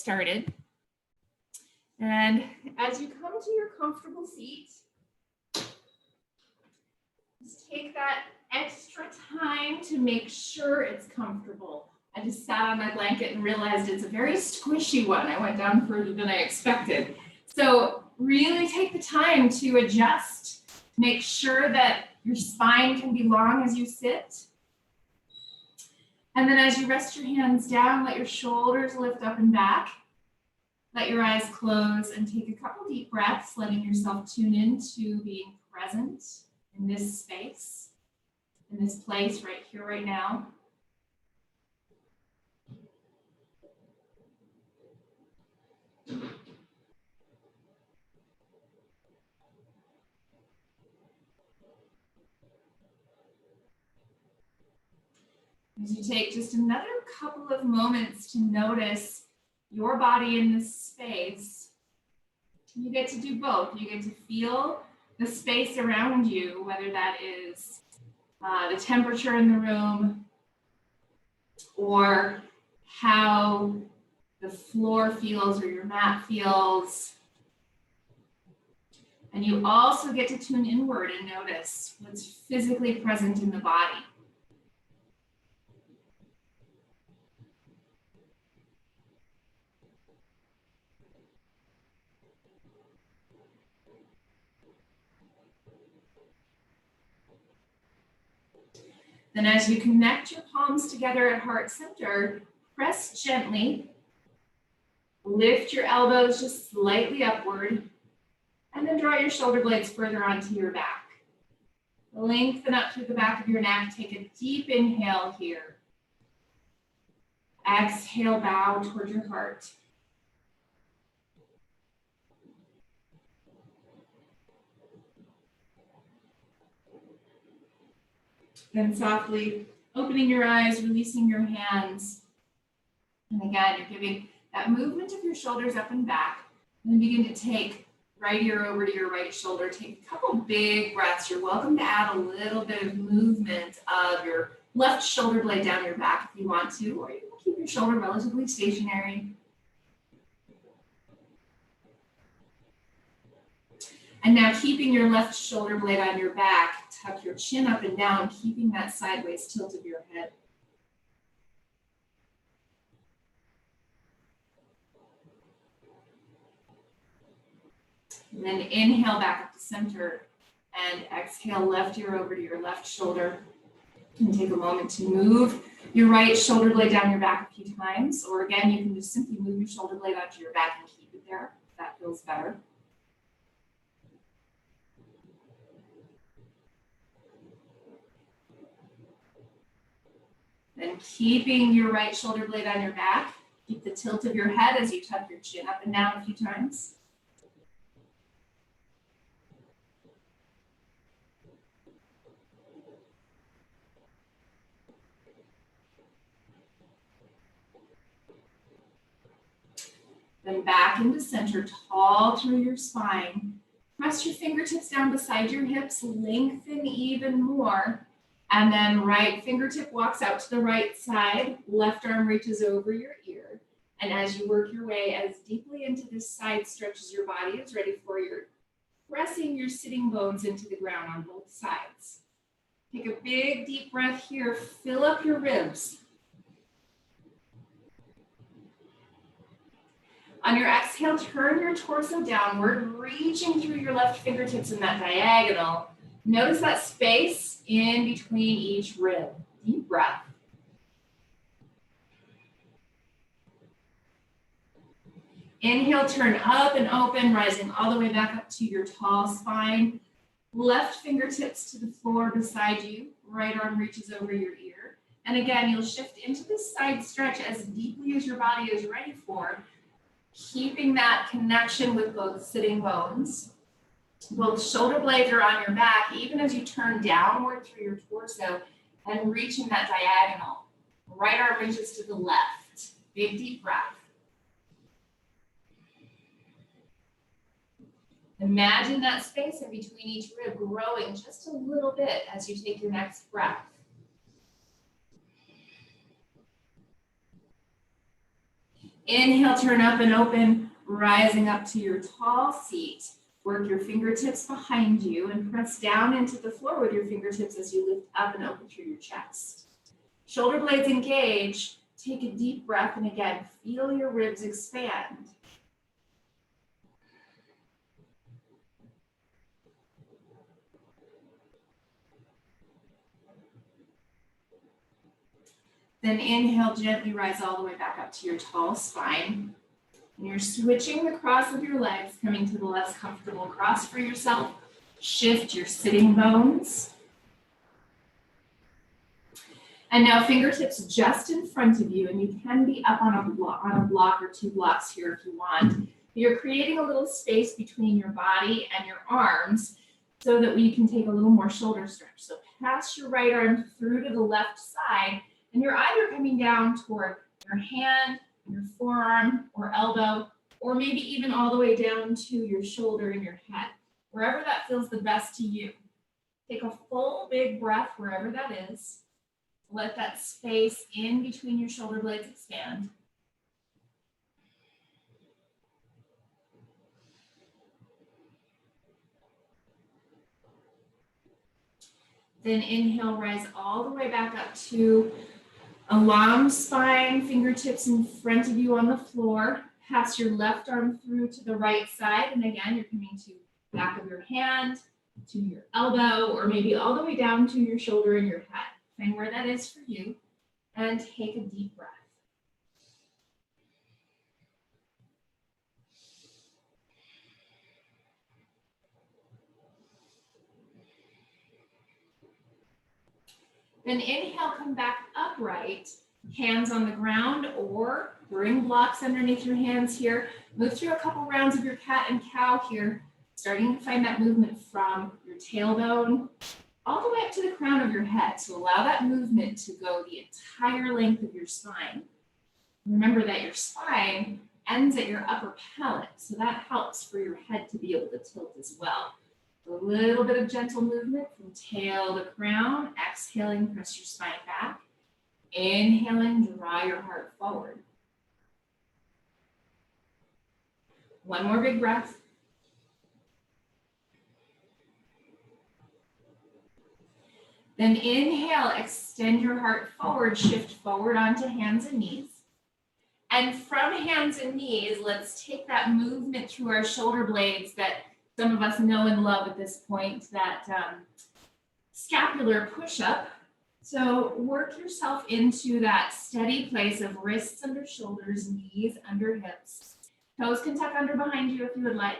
started. And as you come to your comfortable seat, just take that extra time to make sure it's comfortable. I just sat on my blanket and realized it's a very squishy one. I went down further than I expected. So really take the time to adjust. Make sure that your spine can be long as you sit. And then as you rest your hands down, let your shoulders lift up and back. Let your eyes close and take a couple deep breaths, letting yourself tune into being present in this space, in this place right here, right now. As you take just another couple of moments to notice your body in this space, you get to do both. You get to feel the space around you, whether that is the temperature in the room or how the floor feels or your mat feels. And you also get to tune inward and notice what's physically present in the body. Then as you connect your palms together at heart center, press gently, lift your elbows just slightly upward, and then draw your shoulder blades further onto your back. Lengthen up through the back of your neck, take a deep inhale here. Exhale, bow toward your heart. Then softly opening your eyes, releasing your hands. And again, you're giving that movement of your shoulders up and back. And then begin to take right ear over to your right shoulder. Take a couple big breaths. You're welcome to add a little bit of movement of your left shoulder blade down your back if you want to, or you can keep your shoulder relatively stationary. And now keeping your left shoulder blade on your back, tuck your chin up and down, keeping that sideways tilt of your head. And then inhale back up to center and exhale left ear over to your left shoulder. And take a moment to move your right shoulder blade down your back a few times. Or again, you can just simply move your shoulder blade onto your back and keep it there if that feels better. Then keeping your right shoulder blade on your back, keep the tilt of your head as you tuck your chin up and down a few times. Then back into center, tall through your spine. Press your fingertips down beside your hips, lengthen even more. And then right fingertip walks out to the right side, left arm reaches over your ear. And as you work your way as deeply into this side stretch as your body is ready for, you're pressing your sitting bones into the ground on both sides. Take a big deep breath here, fill up your ribs. On your exhale, turn your torso downward, reaching through your left fingertips in that diagonal. Notice that space in between each rib. Deep breath. Inhale, turn up and open, rising all the way back up to your tall spine. Left fingertips to the floor beside you. Right arm reaches over your ear. And again, you'll shift into this side stretch as deeply as your body is ready for, keeping that connection with both sitting bones. Both shoulder blades are on your back, even as you turn downward through your torso and reaching that diagonal. Right arm reaches to the left. Big deep breath. Imagine that space in between each rib growing just a little bit as you take your next breath. Inhale, turn up and open, rising up to your tall seat. Work your fingertips behind you and press down into the floor with your fingertips as you lift up and open through your chest. Shoulder blades engage. Take a deep breath and again, feel your ribs expand. Then inhale, gently rise all the way back up to your tall spine. And you're switching the cross of your legs, coming to the less comfortable cross for yourself. Shift your sitting bones. And now fingertips just in front of you, and you can be up on a block or 2 blocks here if you want. You're creating a little space between your body and your arms so that we can take a little more shoulder stretch. So pass your right arm through to the left side, and you're either coming down toward your hand, your forearm, or elbow, or maybe even all the way down to your shoulder and your head, wherever that feels the best to you. Take a full big breath wherever that is. Let that space in between your shoulder blades expand. Then inhale, rise all the way back up to a long spine, fingertips in front of you on the floor. Pass your left arm through to the right side. And again, you're coming to back of your hand, to your elbow, or maybe all the way down to your shoulder and your head. Find where that is for you and take a deep breath. Then inhale, come back upright, hands on the ground, or bring blocks underneath your hands here. Move through a couple rounds of your cat and cow here, starting to find that movement from your tailbone all the way up to the crown of your head. So allow that movement to go the entire length of your spine. Remember that your spine ends at your upper palate, so that helps for your head to be able to tilt as well. A little bit of gentle movement from tail to crown. Exhaling, press your spine back. Inhaling, draw your heart forward. One more big breath. Then inhale, extend your heart forward, shift forward onto hands and knees. And from hands and knees, let's take that movement through our shoulder blades that some of us know and love at this point, that scapular push-up. So work yourself into that steady place of wrists under shoulders, knees under hips. Toes can tuck under behind you if you would like.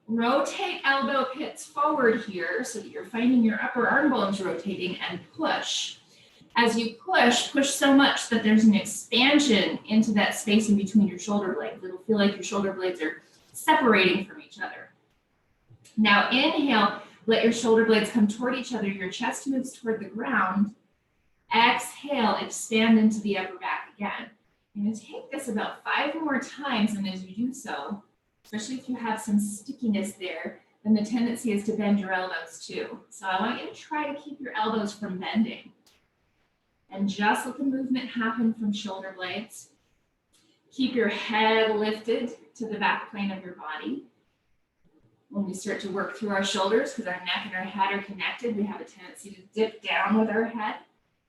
Rotate elbow pits forward here so that you're finding your upper arm bones rotating, and push. As you push so much that there's an expansion into that space in between your shoulder blades. It'll feel like your shoulder blades are separating from each other. Now inhale, let your shoulder blades come toward each other. Your chest moves toward the ground. Exhale, expand into the upper back again. You're going to take this about 5 more times, and as you do so, especially if you have some stickiness there, then the tendency is to bend your elbows too. So I want you to try to keep your elbows from bending. And just let the movement happen from shoulder blades. Keep your head lifted to the back plane of your body. When we start to work through our shoulders, because our neck and our head are connected, we have a tendency to dip down with our head.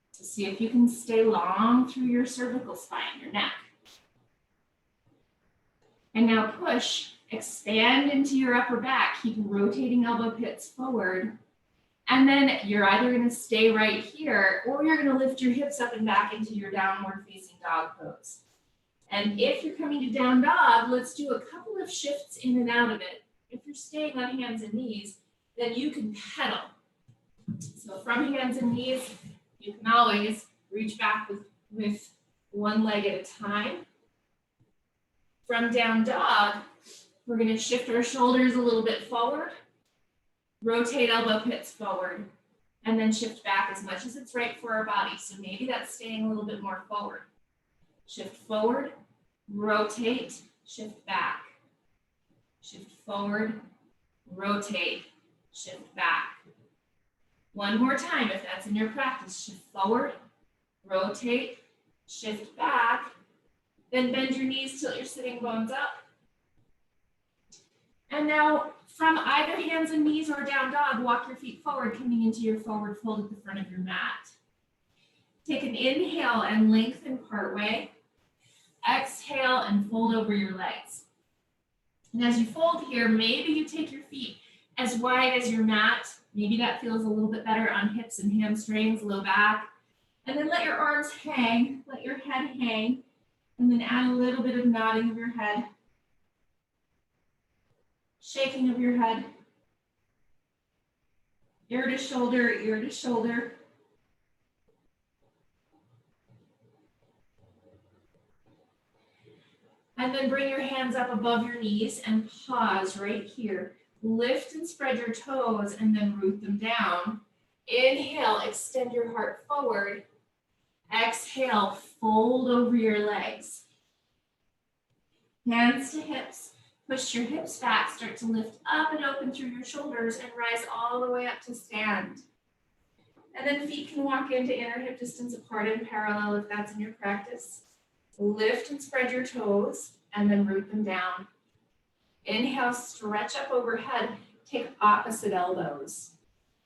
So see if you can stay long through your cervical spine, your neck. And now push, expand into your upper back. Keep rotating elbow pits forward. And then you're either going to stay right here, or you're going to lift your hips up and back into your downward facing dog pose. And if you're coming to down dog, let's do a couple of shifts in and out of it. If you're staying on hands and knees, then you can pedal. So from hands and knees, you can always reach back with one leg at a time. From down dog, we're going to shift our shoulders a little bit forward, rotate elbow pits forward, and then shift back as much as it's right for our body. So maybe that's staying a little bit more forward. Shift forward, rotate, shift back. Shift forward, rotate, shift back. One more time if that's in your practice. Shift forward, rotate, shift back, Then bend your knees, tilt your sitting bones up. And now from either hands and knees or down dog, walk your feet forward, coming into your forward fold at the front of your mat. Take an inhale and lengthen partway. Exhale and fold over your legs. And as you fold here, maybe you take your feet as wide as your mat. Maybe that feels a little bit better on hips and hamstrings, low back. And then let your arms hang, let your head hang, and then add a little bit of nodding of your head, shaking of your head, ear to shoulder, ear to shoulder. And then bring your hands up above your knees and pause right here. Lift and spread your toes and then root them down. Inhale, extend your heart forward. Exhale, fold over your legs. Hands to hips. Push your hips back. Start to lift up and open through your shoulders and rise all the way up to stand. And then feet can walk into inner hip distance apart and parallel if that's in your practice. Lift and spread your toes and then root them down. Inhale, stretch up overhead. Take opposite elbows.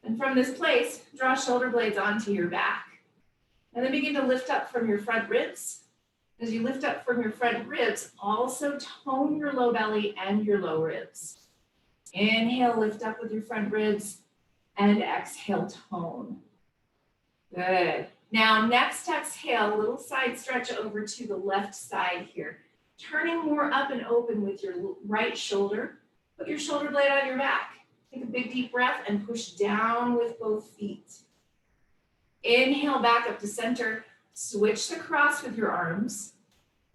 And from this place, draw shoulder blades onto your back. And then begin to lift up from your front ribs. As you lift up from your front ribs, also tone your low belly and your low ribs. Inhale, lift up with your front ribs, and exhale, tone. Good. Now, next exhale, a little side stretch over to the left side here. Turning more up and open with your right shoulder. Put your shoulder blade on your back. Take a big deep breath and push down with both feet. Inhale back up to center. Switch the cross with your arms.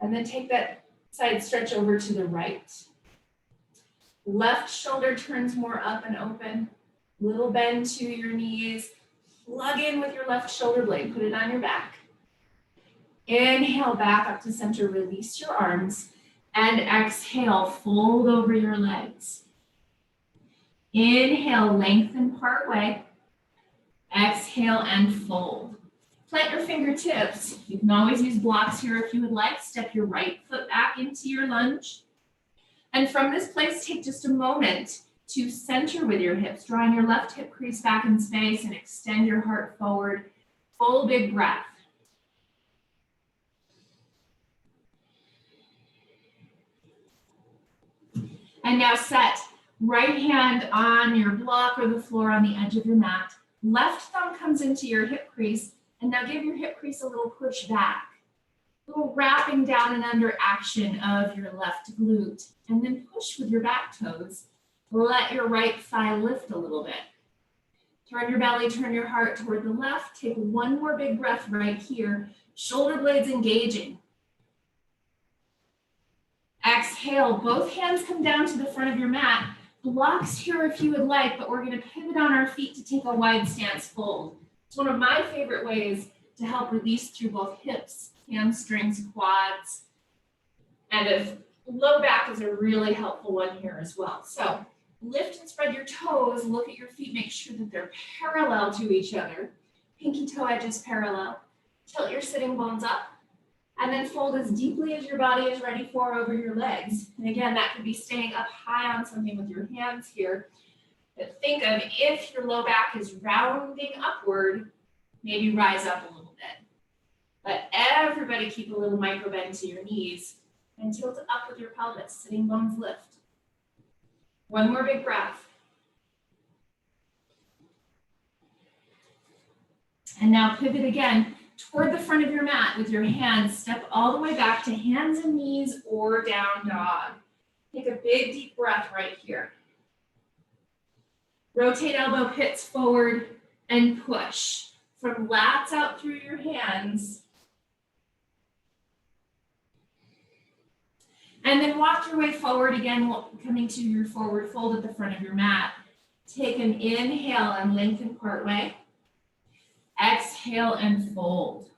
And then take that side stretch over to the right. Left shoulder turns more up and open. Little bend to your knees. Plug in with your left shoulder blade. Put it on your back. Inhale back up to center. Release your arms. And exhale, fold over your legs. Inhale, lengthen partway. Exhale and fold. Plant your fingertips. You can always use blocks here if you would like. Step your right foot back into your lunge. And from this place, take just a moment to center with your hips, drawing your left hip crease back in space and extend your heart forward. Full big breath. And now set right hand on your block or the floor on the edge of your mat. Left thumb comes into your hip crease, and now give your hip crease a little push back. A little wrapping down and under action of your left glute, and then push with your back toes. Let your right thigh lift a little bit. Turn your belly, turn your heart toward the left. Take one more big breath right here. Shoulder blades engaging. Exhale, both hands come down to the front of your mat. Blocks here if you would like, but we're going to pivot on our feet to take a wide stance fold. It's one of my favorite ways to help release through both hips, hamstrings, quads, and if low back is a really helpful one here as well. So lift and spread your toes, look at your feet, make sure that they're parallel to each other. Pinky toe edges parallel. Tilt your sitting bones up. And then fold as deeply as your body is ready for over your legs. And again, that could be staying up high on something with your hands here. But think of if your low back is rounding upward, maybe rise up a little bit. But everybody keep a little micro bend to your knees and tilt up with your pelvis, sitting bones lift. One more big breath. And now pivot again toward the front of your mat with your hands. Step all the way back to hands and knees or down dog. Take a big deep breath right here. Rotate elbow pits forward and push. From lats out through your hands. And then walk your way forward again, coming to your forward fold at the front of your mat. Take an inhale and lengthen partway. Exhale and fold.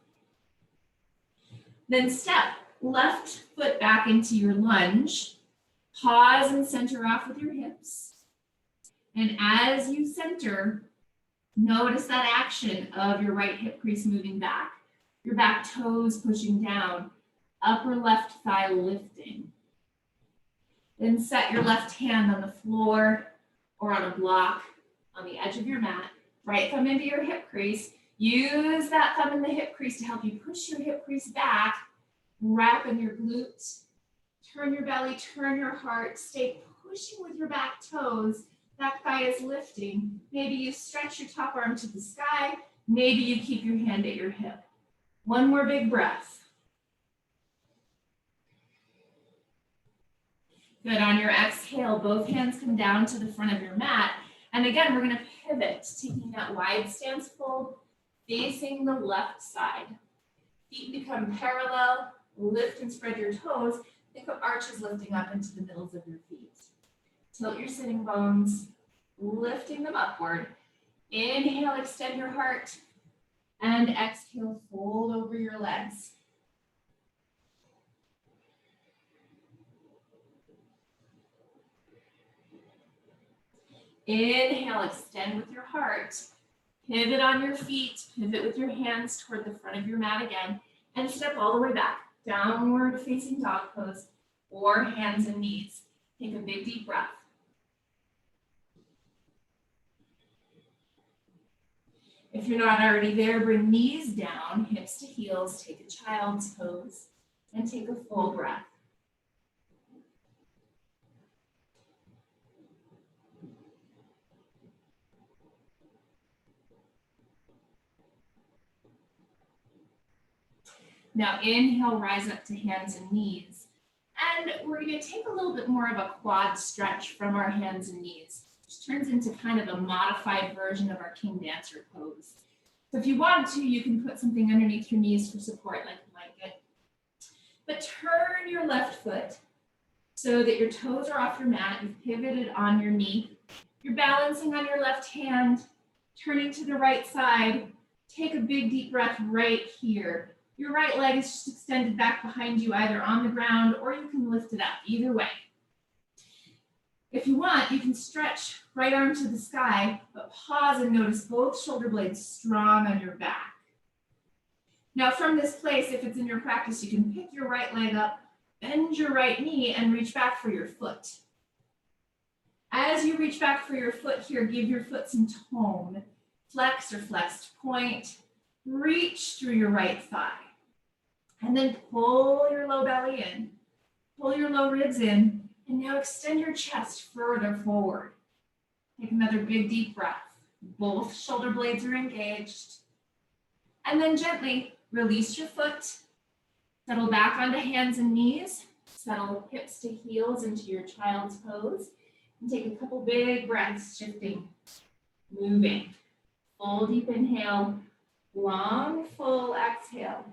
Then step left foot back into your lunge. Pause and center off with your hips. And as you center, notice that action of your right hip crease moving back, your back toes pushing down, upper left thigh lifting. Then set your left hand on the floor or on a block on the edge of your mat. Right thumb into your hip crease. Use that thumb in the hip crease to help you push your hip crease back. Wrap in your glutes. Turn your belly, turn your heart. Stay pushing with your back toes. Back thigh is lifting. Maybe you stretch your top arm to the sky. Maybe you keep your hand at your hip. One more big breath. Good. On your exhale, both hands come down to the front of your mat. And again, we're going to pivot, taking that wide stance fold, facing the left side. Feet become parallel. Lift and spread your toes. Think of arches lifting up into the middles of your feet. Tilt your sitting bones, lifting them upward. Inhale, extend your heart. And exhale, fold over your legs. Inhale, extend with your heart. Pivot on your feet. Pivot with your hands toward the front of your mat again. And step all the way back. Downward facing dog pose or hands and knees. Take a big deep breath. If you're not already there, bring knees down, hips to heels, take a child's pose, and take a full breath. Now inhale, rise up to hands and knees. And we're going to take a little bit more of a quad stretch from our hands and knees, which turns into kind of a modified version of our King Dancer pose. So if you want to, you can put something underneath your knees for support, like a blanket. But turn your left foot so that your toes are off your mat. You've pivoted on your knee. You're balancing on your left hand, turning to the right side. Take a big deep breath right here. Your right leg is just extended back behind you, either on the ground or you can lift it up, either way. If you want, you can stretch right arm to the sky, but pause and notice both shoulder blades strong on your back. Now from this place, if it's in your practice, you can pick your right leg up, bend your right knee, and reach back for your foot. As you reach back for your foot here, give your foot some tone. Flex or flexed point. Reach through your right thigh. And then pull your low belly in. Pull your low ribs in. And now extend your chest further forward. Take another big deep breath. Both shoulder blades are engaged. And then gently release your foot. Settle back onto hands and knees. Settle hips to heels into your child's pose. And take a couple big breaths, shifting, moving. Full deep inhale. Long, full exhale.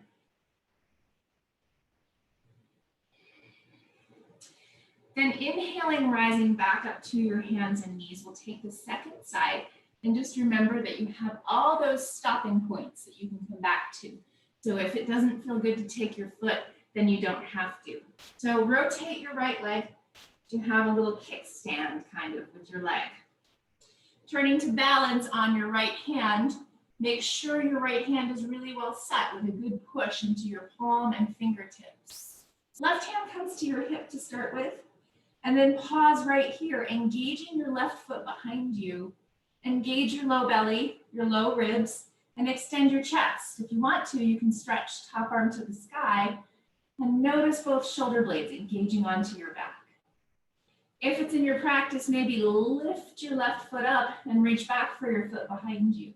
Then inhaling, rising back up to your hands and knees. We'll take the second side and just remember that you have all those stopping points that you can come back to. So if it doesn't feel good to take your foot, then you don't have to. So rotate your right leg to have a little kickstand kind of with your leg. Turning to balance on your right hand. Make sure your right hand is really well set with a good push into your palm and fingertips. Left hand comes to your hip to start with, and then pause right here, engaging your left foot behind you. Engage your low belly, your low ribs, and extend your chest. If you want to, you can stretch top arm to the sky, and notice both shoulder blades engaging onto your back. If it's in your practice, maybe lift your left foot up and reach back for your foot behind you.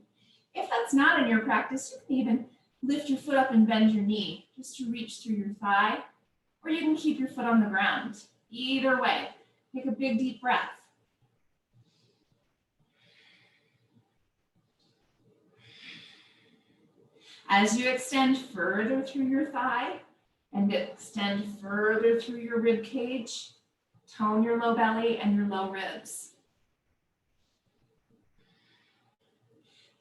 If that's not in your practice, you can even lift your foot up and bend your knee just to reach through your thigh, or you can keep your foot on the ground. Either way, take a big deep breath. As you extend further through your thigh and extend further through your rib cage, tone your low belly and your low ribs.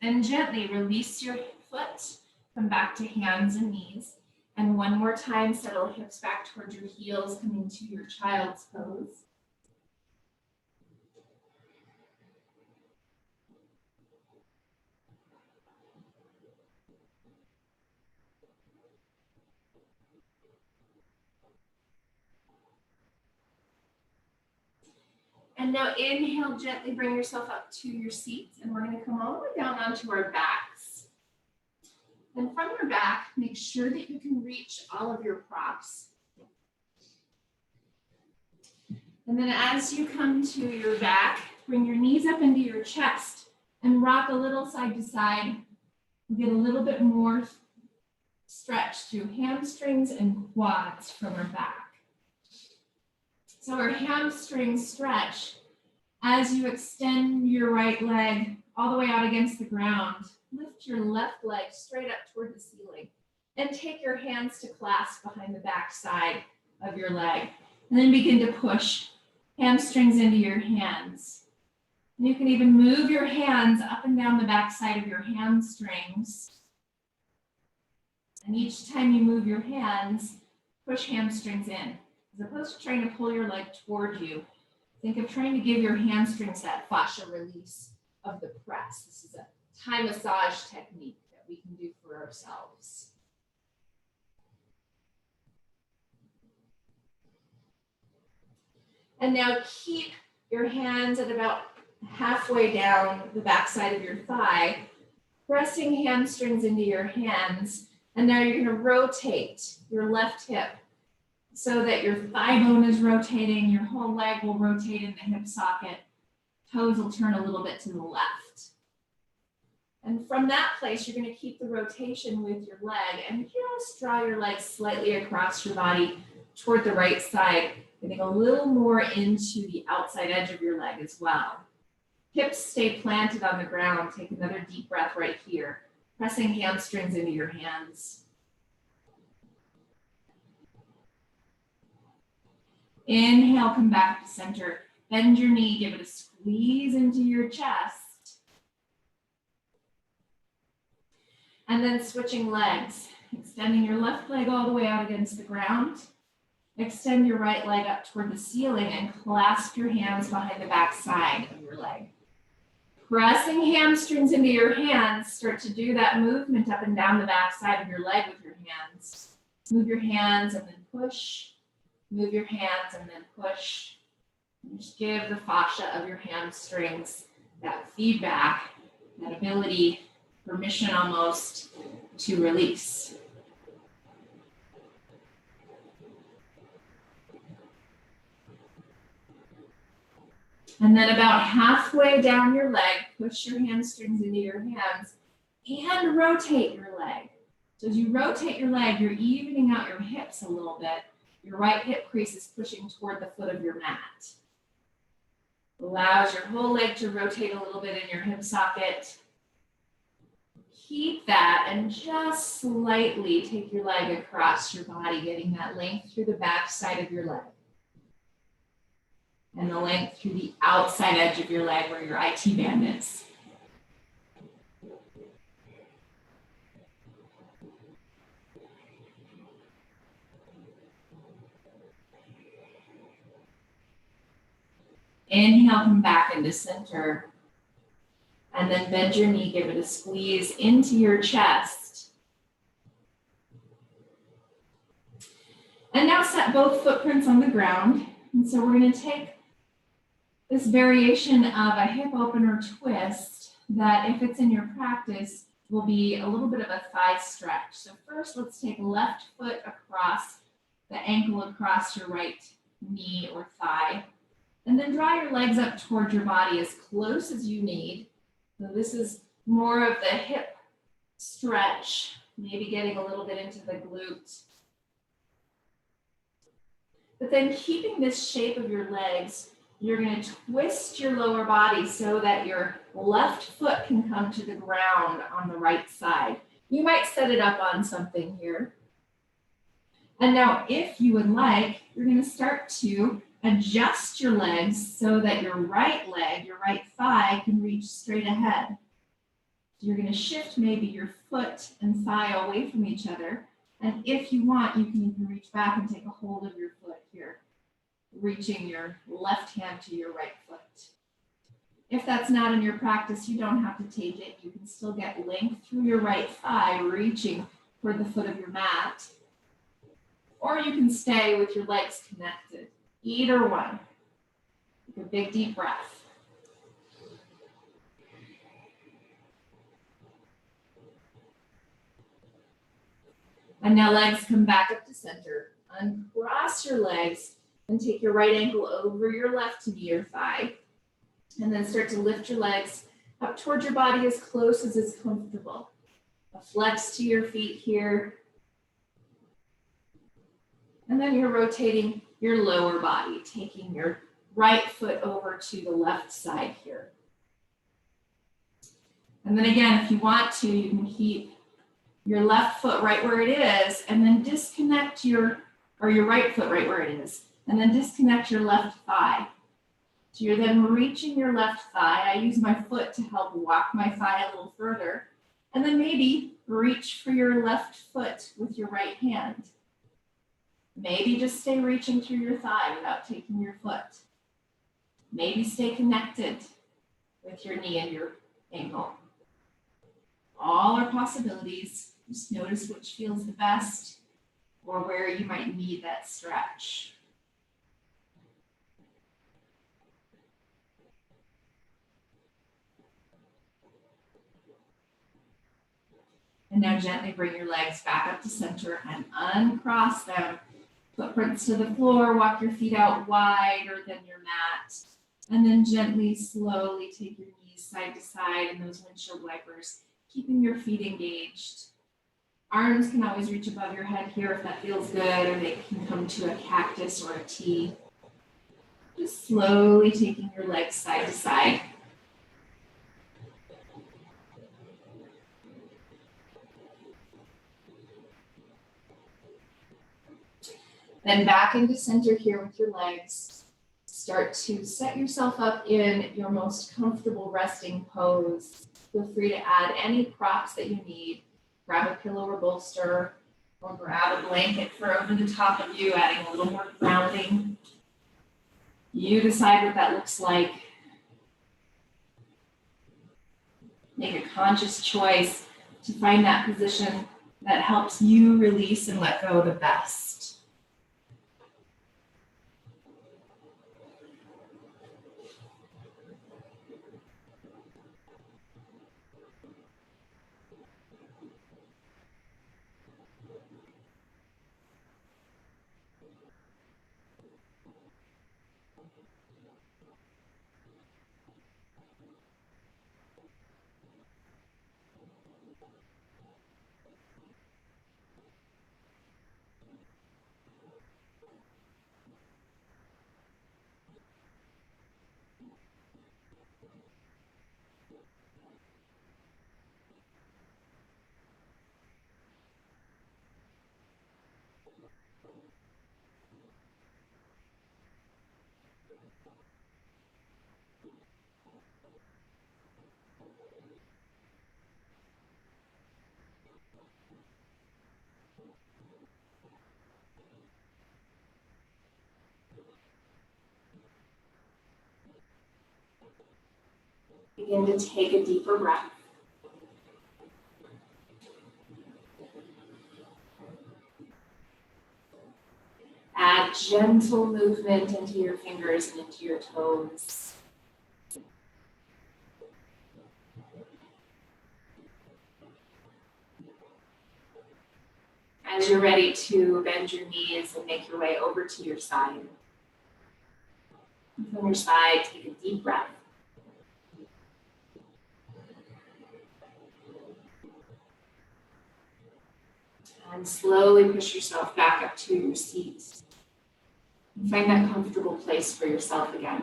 Then gently release your foot, come back to hands and knees. And one more time, settle hips back towards your heels, coming to your child's pose. And now inhale, gently bring yourself up to your seat, and we're going to come all the way down onto our backs. And from your back, make sure that you can reach all of your props. And then as you come to your back, bring your knees up into your chest and rock a little side to side. Get a little bit more stretch through hamstrings and quads from our back. So our hamstring stretch, as you extend your right leg all the way out against the ground, lift your left leg straight up toward the ceiling and take your hands to clasp behind the back side of your leg. And then begin to push hamstrings into your hands. And you can even move your hands up and down the back side of your hamstrings. And each time you move your hands, push hamstrings in. As opposed to trying to pull your leg toward you, think of trying to give your hamstrings that fascia release of the press. This is a Thai massage technique that we can do for ourselves. And now keep your hands at about halfway down the backside of your thigh, pressing hamstrings into your hands. And now you're going to rotate your left hip so that your thigh bone is rotating, your whole leg will rotate in the hip socket, toes will turn a little bit to the left. And from that place, you're going to keep the rotation with your leg and just draw your legs slightly across your body toward the right side, getting a little more into the outside edge of your leg as well. Hips stay planted on the ground. Take another deep breath right here, pressing hamstrings into your hands. Inhale, come back to center. Bend your knee, give it a squeeze into your chest. And then switching legs, extending your left leg all the way out against the ground. Extend your right leg up toward the ceiling and clasp your hands behind the back side of your leg. Pressing hamstrings into your hands, start to do that movement up and down the back side of your leg with your hands. Move your hands and then push. Move your hands and then push. And just give the fascia of your hamstrings that feedback, that ability, permission almost to release. And then about halfway down your leg, push your hamstrings into your hands and rotate your leg. So as you rotate your leg, you're evening out your hips a little bit. Your right hip crease is pushing toward the foot of your mat. Allows your whole leg to rotate a little bit in your hip socket. Keep that and just slightly take your leg across your body, getting that length through the back side of your leg. And the length through the outside edge of your leg where your IT band is. Inhale, come back into center. And then bend your knee, give it a squeeze into your chest. And now set both footprints on the ground. And so we're going to take this variation of a hip opener twist that, if it's in your practice, will be a little bit of a thigh stretch. So first, let's take left foot across the ankle across your right knee or thigh. And then draw your legs up toward your body as close as you need. So this is more of the hip stretch, maybe getting a little bit into the glute. But then keeping this shape of your legs, you're going to twist your lower body so that your left foot can come to the ground on the right side. You might set it up on something here. And now, if you would like, you're going to start to adjust your legs so that your right leg, your right thigh, can reach straight ahead. So you're going to shift maybe your foot and thigh away from each other. And if you want, you can even reach back and take a hold of your foot here, reaching your left hand to your right foot. If that's not in your practice, you don't have to take it. You can still get length through your right thigh, reaching toward the foot of your mat. Or you can stay with your legs connected. Either one. Take a big deep breath. And now legs come back up to center. Uncross your legs and take your right ankle over your left knee or thigh. And then start to lift your legs up towards your body as close as is comfortable. A flex to your feet here. And then you're rotating your lower body, taking your right foot over to the left side here. And then again, if you want to, you can keep your left foot right where it is and then disconnect your right foot right where it is. And then disconnect your left thigh. So you're then reaching your left thigh. I use my foot to help walk my thigh a little further. And then maybe reach for your left foot with your right hand. Maybe just stay reaching through your thigh without taking your foot. Maybe stay connected with your knee and your ankle. All are possibilities. Just notice which feels the best or where you might need that stretch. And now gently bring your legs back up to center and uncross them. Footprints to the floor, walk your feet out wider than your mat. And then gently, slowly take your knees side to side in those windshield wipers, keeping your feet engaged. Arms can always reach above your head here if that feels good, or they can come to a cactus or a T. Just slowly taking your legs side to side. Then back into center here with your legs. Start to set yourself up in your most comfortable resting pose. Feel free to add any props that you need. Grab a pillow or bolster, or grab a blanket for over the top of you, adding a little more grounding. You decide what that looks like. Make a conscious choice to find that position that helps you release and let go the best. Begin to take a deeper breath. Add gentle movement into your fingers and into your toes. As you're ready to bend your knees and make your way over to your side. From your side, take a deep breath. And slowly push yourself back up to your seat. And find that comfortable place for yourself again.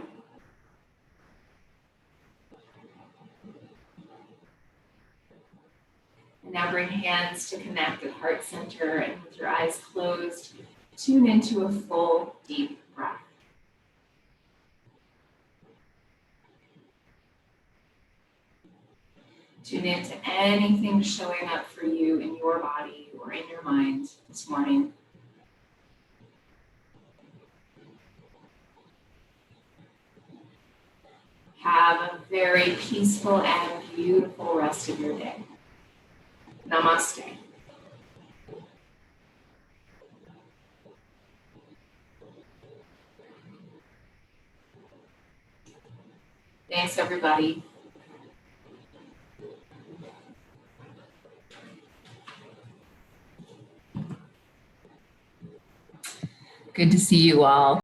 And now bring hands to connect at heart center, and with your eyes closed, tune into a full, deep breath. Tune into anything showing up for you in your body or in your mind this morning. Have a very peaceful and beautiful rest of your day. Namaste. Thanks, everybody. Good to see you all.